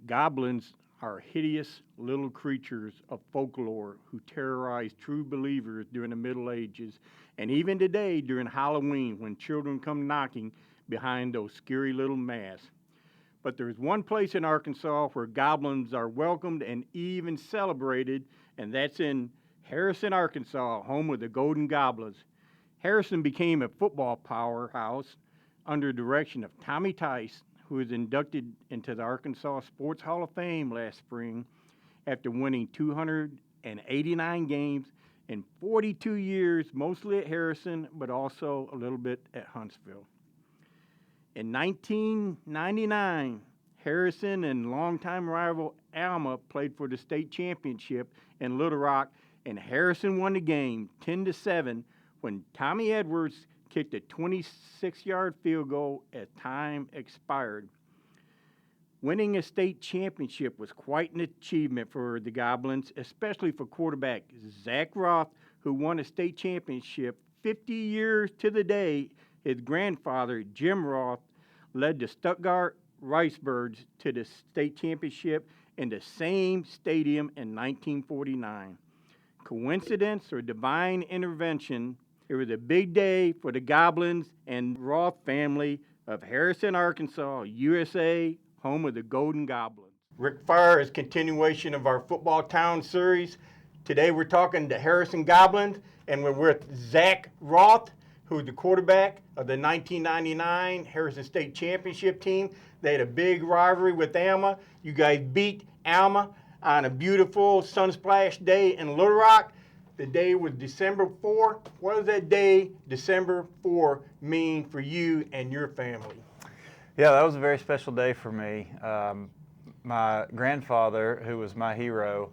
Goblins are hideous little creatures of folklore who terrorize true believers during the Middle Ages and even today during Halloween when children come knocking behind those scary little masks. But there's one place in Arkansas where goblins are welcomed and even celebrated, and that's in Harrison, Arkansas, home of the Golden Goblins. Harrison became a football powerhouse under direction of Tommy Tice, who was inducted into the Arkansas Sports Hall of Fame last spring after winning 289 games in 42 years, mostly at Harrison, but also a little bit at Huntsville. In 1999, Harrison and longtime rival Alma played for the state championship in Little Rock, and Harrison won the game 10-7 when Tommy Edwards kicked a 26-yard field goal as time expired. Winning a state championship was quite an achievement for the Goblins, especially for quarterback Zach Roth, who won a state championship 50 years to the day. His grandfather, Jim Roth, led the Stuttgart Ricebirds to the state championship in the same stadium in 1949. Coincidence or divine intervention? It was a big day for the Goblins and Roth family of Harrison, Arkansas, USA, home of the Golden Goblins. Rick Fire is continuation of our Football Town series. Today we're talking to Harrison Goblins, and we're with Zach Roth, who's the quarterback of the 1999 Harrison State Championship team. They had a big rivalry with Alma. You guys beat Alma on a beautiful sunsplash day in Little Rock. The day was December 4. What does that day, December 4, mean for you and your family? Yeah, that was a very special day for me. My grandfather, who was my hero,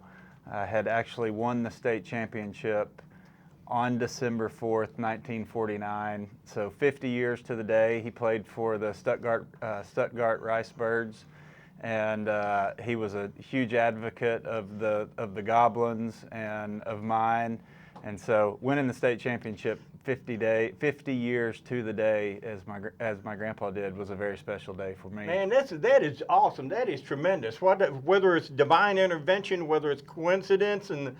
had actually won the state championship on December 4th, 1949. So 50 years to the day. He played for the Stuttgart Ricebirds, and he was a huge advocate of the Goblins and of mine. And so winning the state championship 50 years to the day, as my grandpa did, was a very special day for me. Man, that is awesome. That is tremendous. Whether it's divine intervention, whether it's coincidence, and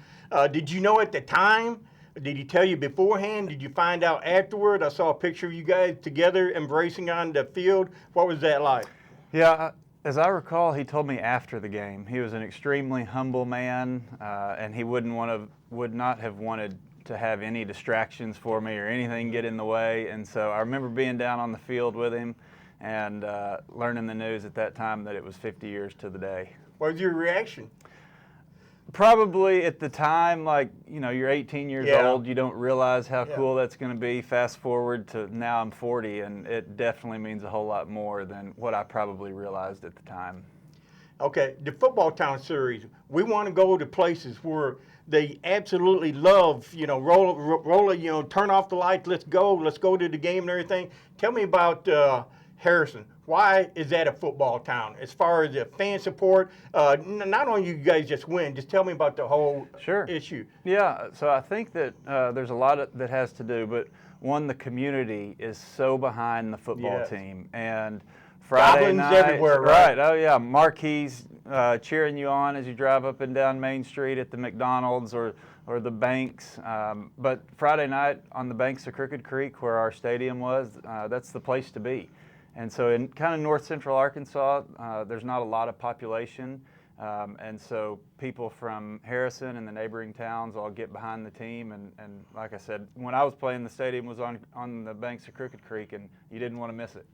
did you know at the time? Did he tell you beforehand? Did you find out afterward? I saw a picture of you guys together embracing on the field. What was that like? Yeah, as I recall, he told me after the game. He was an extremely humble man, and he would not have wanted to have any distractions for me or anything get in the way. And so I remember being down on the field with him and learning the news at that time that it was 50 years to the day. What was your reaction? Probably at the time, like, you know, you're 18 years old, you don't realize how cool that's going to be. Fast forward to now I'm 40, and it definitely means a whole lot more than what I probably realized at the time. Okay, the Football Town series, we want to go to places where they absolutely love, you know, roll, you know, turn off the lights, let's go to the game and everything. Tell me about Harrison. Why is that a football town? As far as the fan support, not only you guys just win, just tell me about the whole issue. Yeah, so I think that there's a lot that has to do, but one, the community is so behind the football team. And Friday night, everywhere, right? Oh yeah, marquees cheering you on as you drive up and down Main Street at the McDonald's or the banks. But Friday night on the banks of Crooked Creek, where our stadium was, that's the place to be. And so in kind of north central Arkansas, there's not a lot of population. And so people from Harrison and the neighboring towns all get behind the team. And like I said, when I was playing, the stadium was on the banks of Crooked Creek, and you didn't want to miss it.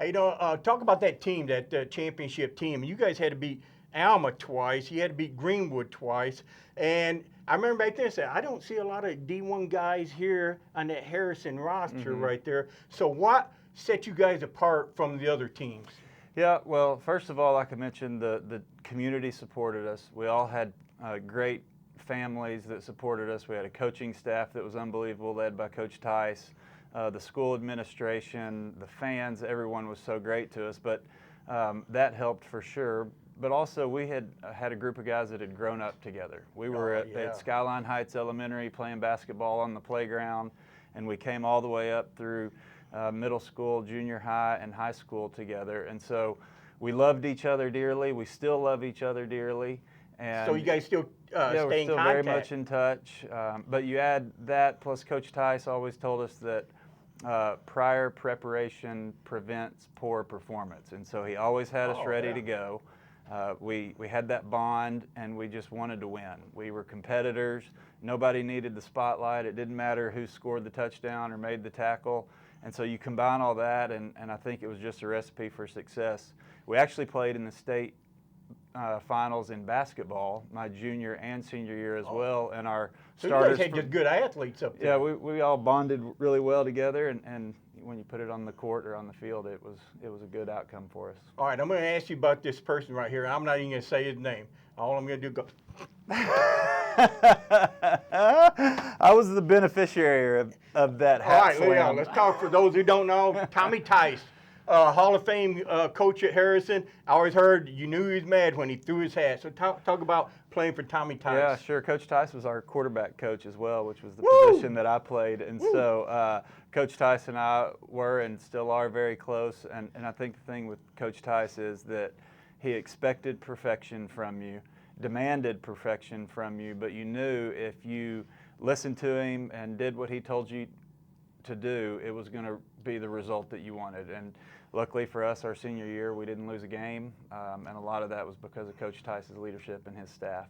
Hey, you know, talk about that team, that championship team. You guys had to beat Alma twice. You had to beat Greenwood twice. And I remember back then, I said, I don't see a lot of D1 guys here on that Harrison roster right there. So what set you guys apart from the other teams? Yeah, well, first of all, like I mentioned, the community supported us. We all had great families that supported us. We had a coaching staff that was unbelievable, led by Coach Tice. The school administration, the fans, everyone was so great to us, but that helped for sure. But also we had a group of guys that had grown up together. We were at Skyline Heights Elementary playing basketball on the playground, and we came all the way up through middle school, junior high, and high school together. And so we loved each other dearly. We still love each other dearly. And So you guys still yeah, stay we're in still contact? very much in touch. But you add that, plus Coach Tice always told us that prior preparation prevents poor performance. And so he always had us ready to go. We had that bond, and we just wanted to win. We were competitors. Nobody needed the spotlight. It didn't matter who scored the touchdown or made the tackle. And so you combine all that, and I think it was just a recipe for success. We actually played in the state finals in basketball my junior and senior year as well. And our So starters, you guys had just good athletes up there. yeah, we all bonded really well together, and when you put it on the court or on the field, it was a good outcome for us. All right, I'm going to ask you about this person right here. I'm not even going to say his name. All I'm going to do is go. I was the beneficiary of that hat All right, slam. let's talk for those who don't know. Tommy Tice, Hall of Fame coach at Harrison. I always heard you knew he was mad when he threw his hat. So talk about playing for Tommy Tice. Yeah, sure. Coach Tice was our quarterback coach as well, which was the Woo! position that I played. And so Coach Tice and I were and still are very close. And I think the thing with Coach Tice is that he expected perfection from you, demanded perfection from you, but you knew if you listened to him and did what he told you to do, it was going to be the result that you wanted. And luckily for us, our senior year, we didn't lose a game, and a lot of that was because of Coach Tice's leadership and his staff.